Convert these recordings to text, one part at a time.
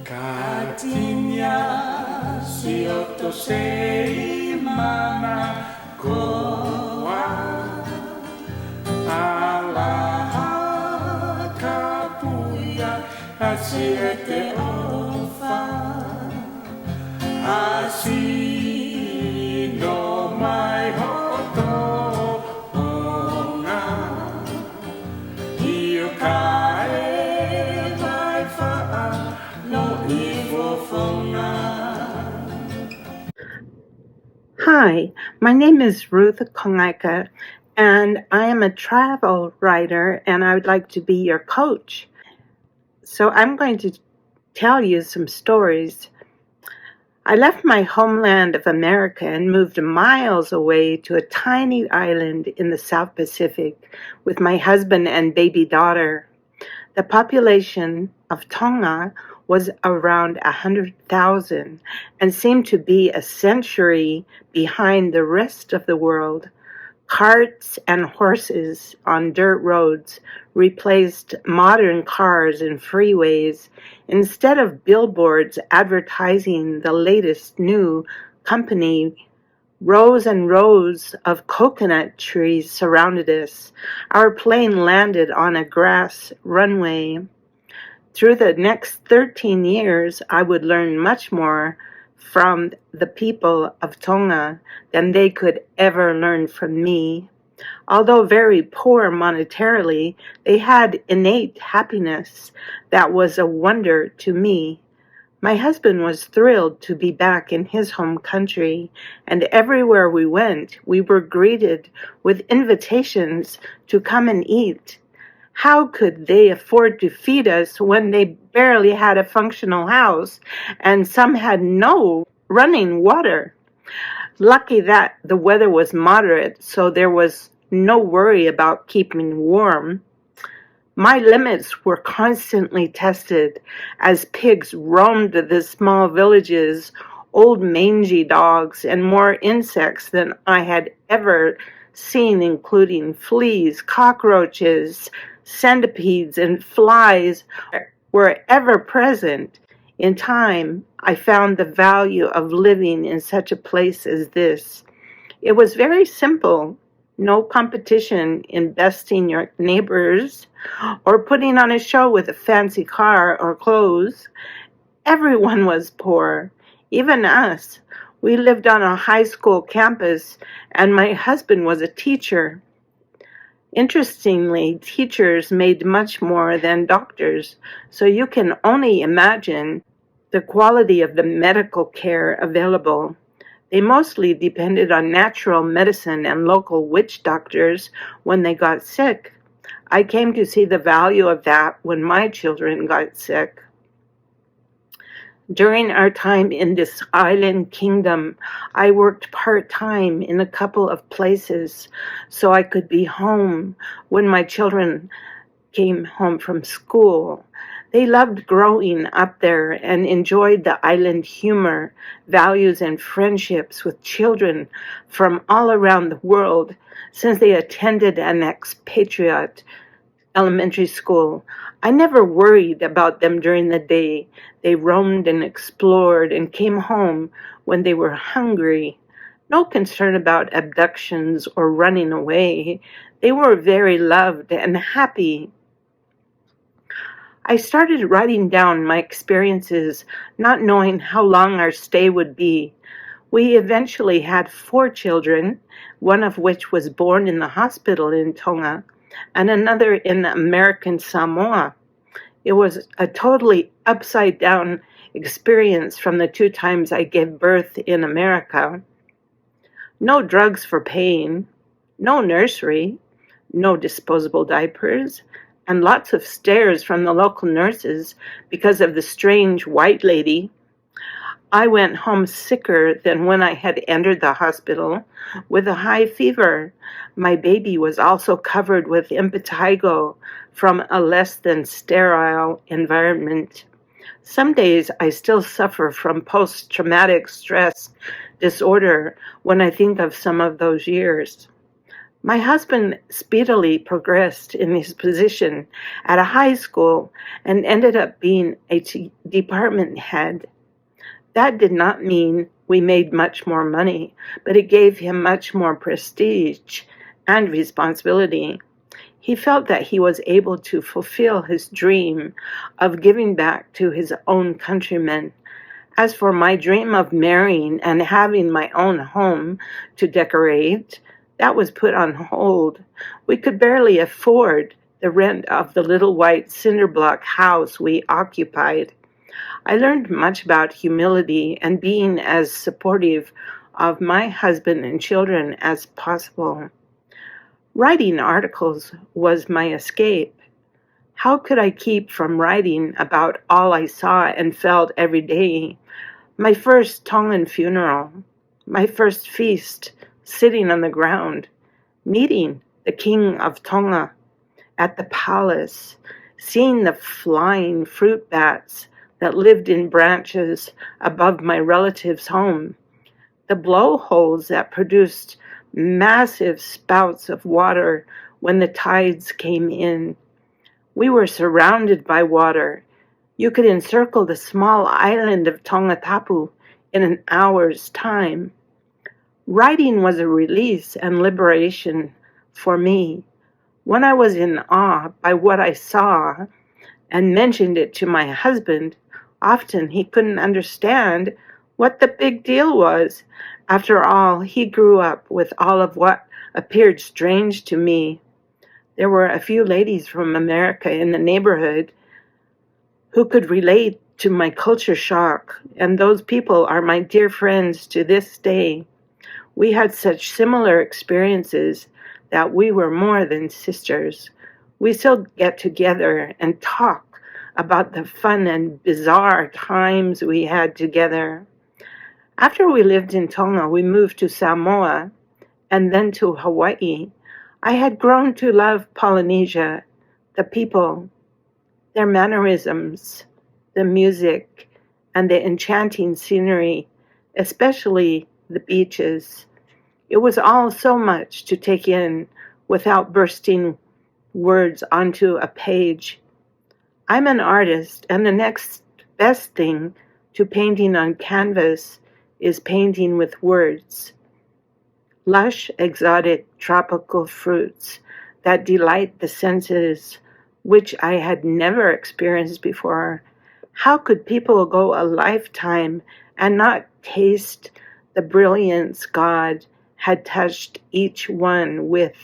Katinya siyoto sei mana koa alaha kapuya asiete ofa asi no mai hoto ona io kae mai fa'a no iwo fauna. Hi, my name is Ruth Kongaika, and I am a travel writer, and I would like to be your coach. So I'm going to tell you some stories. I left my homeland of America and moved miles away to a tiny island in the South Pacific with my husband and baby daughter. The population of Tonga was around 100,000 and seemed to be a century behind the rest of the world. Carts and horses on dirt roads replaced modern cars and freeways. Instead of billboards advertising the latest new company, rows and rows of coconut trees surrounded us. Our plane landed on a grass runway. Through the next 13 years, I would learn much more from the people of Tonga than they could ever learn from me. Although very poor monetarily, they had innate happiness that was a wonder to me. My husband was thrilled to be back in his home country, and everywhere we went, we were greeted with invitations to come and eat. How could they afford to feed us when they barely had a functional house and some had no running water? Lucky that the weather was moderate, so there was no worry about keeping warm. My limits were constantly tested as pigs roamed the small villages, old mangy dogs, and more insects than I had ever seen, including fleas, cockroaches, centipedes, and flies were ever present. In time, I found the value of living in such a place as this. It was very simple. No competition in besting your neighbors or putting on a show with a fancy car or clothes. Everyone was poor, even us. We lived on a high school campus, and my husband was a teacher. Interestingly, teachers made much more than doctors, so you can only imagine the quality of the medical care available. They mostly depended on natural medicine and local witch doctors when they got sick. I came to see the value of that when my children got sick. During our time in this island kingdom, I worked part-time in a couple of places so I could be home when my children came home from school. They loved growing up there and enjoyed the island humor, values, and friendships with children from all around the world since they attended an expatriate elementary school. I never worried about them during the day. They roamed and explored and came home when they were hungry. No concern about abductions or running away. They were very loved and happy. I started writing down my experiences, not knowing how long our stay would be. We eventually had 4 children, one of which was born in the hospital in Tonga, and another in American Samoa. It was a totally upside-down experience from the 2 times I gave birth in America. No drugs for pain, no nursery, no disposable diapers, and lots of stares from the local nurses because of the strange white lady. I went home sicker than when I had entered the hospital, with a high fever. My baby was also covered with impetigo from a less than sterile environment. Some days I still suffer from post-traumatic stress disorder when I think of some of those years. My husband speedily progressed in his position at a high school and ended up being a department head. That did not mean we made much more money, but it gave him much more prestige and responsibility. He felt that he was able to fulfill his dream of giving back to his own countrymen. As for my dream of marrying and having my own home to decorate, that was put on hold. We could barely afford the rent of the little white cinder block house we occupied. I learned much about humility and being as supportive of my husband and children as possible. Writing articles was my escape. How could I keep from writing about all I saw and felt every day? My first Tongan funeral, my first feast sitting on the ground, meeting the King of Tonga at the palace, seeing the flying fruit bats that lived in branches above my relative's home, the blowholes that produced massive spouts of water when the tides came in. We were surrounded by water. You could encircle the small island of Tongatapu in an hour's time. Writing was a release and liberation for me. When I was in awe by what I saw and mentioned it to my husband, often he couldn't understand what the big deal was. After all, he grew up with all of what appeared strange to me. There were a few ladies from America in the neighborhood who could relate to my culture shock, and those people are my dear friends to this day. We had such similar experiences that we were more than sisters. We still get together and talk about the fun and bizarre times we had together. After we lived in Tonga, we moved to Samoa and then to Hawaii. I had grown to love Polynesia, the people, their mannerisms, the music, and the enchanting scenery, especially the beaches. It was all so much to take in without bursting words onto a page. I'm an artist, and the next best thing to painting on canvas is painting with words. Lush, exotic, tropical fruits that delight the senses, which I had never experienced before. How could people go a lifetime and not taste the brilliance God had touched each one with?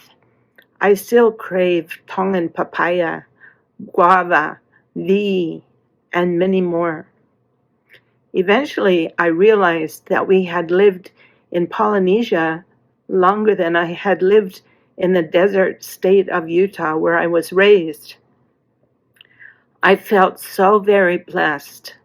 I still crave Tongan papaya, guava, vi, and many more. Eventually, I realized that we had lived in Polynesia longer than I had lived in the desert state of Utah where I was raised. I felt so very blessed.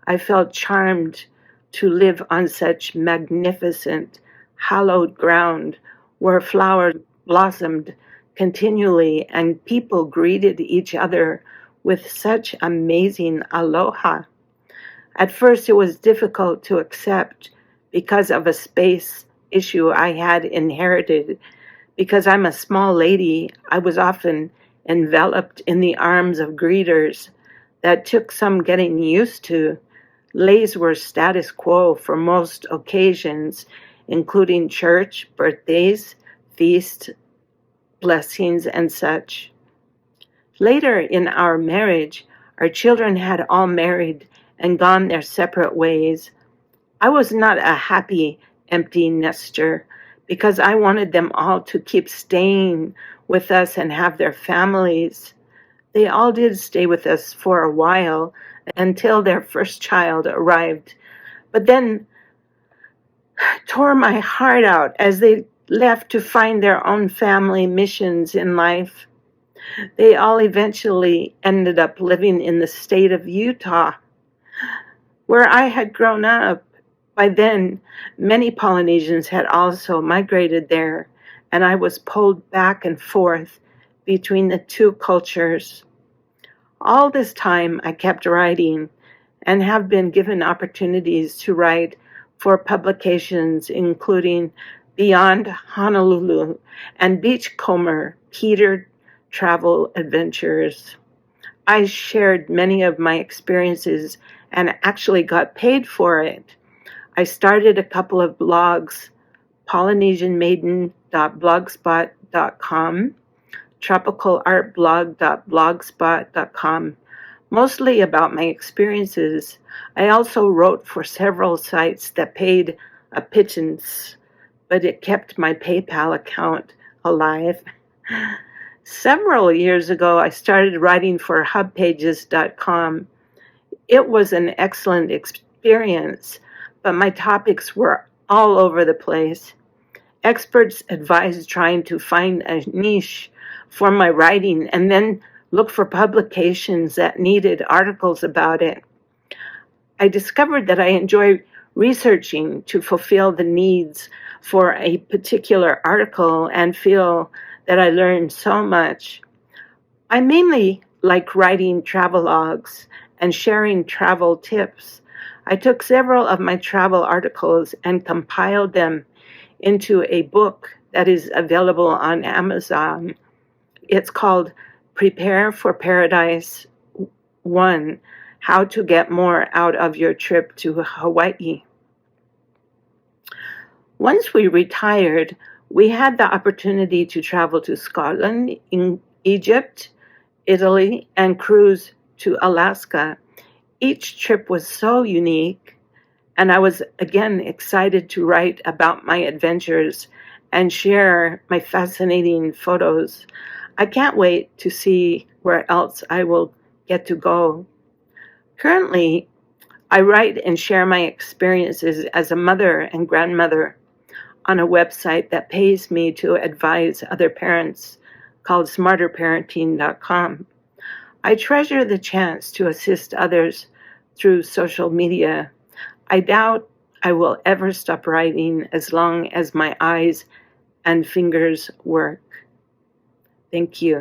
I felt charmed to live on such magnificent, hallowed ground where flowers blossomed continually and people greeted each other with such amazing aloha. At first, it was difficult to accept because of a space issue I had inherited. Because I'm a small lady, I was often enveloped in the arms of greeters that took some getting used to. Leis were status quo for most occasions, including church, birthdays, feasts, blessings, and such. Later in our marriage, our children had all married and gone their separate ways. I was not a happy empty nester because I wanted them all to keep staying with us and have their families. They all did stay with us for a while until their first child arrived, but then tore my heart out as they left to find their own family missions in life. They all eventually ended up living in the state of Utah, where I had grown up. By then, many Polynesians had also migrated there, and I was pulled back and forth between the two cultures. All this time, I kept writing and have been given opportunities to write for publications including Beyond Honolulu, and Beachcomber Peter Travel Adventures. I shared many of my experiences and actually got paid for it. I started a couple of blogs, polynesianmaiden.blogspot.com, tropicalartblog.blogspot.com, mostly about my experiences. I also wrote for several sites that paid a pittance, but it kept my PayPal account alive. Several years ago, I started writing for hubpages.com. It was an excellent experience, but my topics were all over the place. Experts advised trying to find a niche for my writing and then look for publications that needed articles about it. I discovered that I enjoy researching to fulfill the needs for a particular article and feel that I learned so much. I mainly like writing travelogues and sharing travel tips. I took several of my travel articles and compiled them into a book that is available on Amazon. It's called Prepare for Paradise 1: How to Get More Out of Your Trip to Hawaii. Once we retired, we had the opportunity to travel to Scotland, Egypt, Italy, and cruise to Alaska. Each trip was so unique, and I was again excited to write about my adventures and share my fascinating photos. I can't wait to see where else I will get to go. Currently, I write and share my experiences as a mother and grandmother on a website that pays me to advise other parents called smarterparenting.com. I treasure the chance to assist others through social media. I doubt I will ever stop writing as long as my eyes and fingers work. Thank you.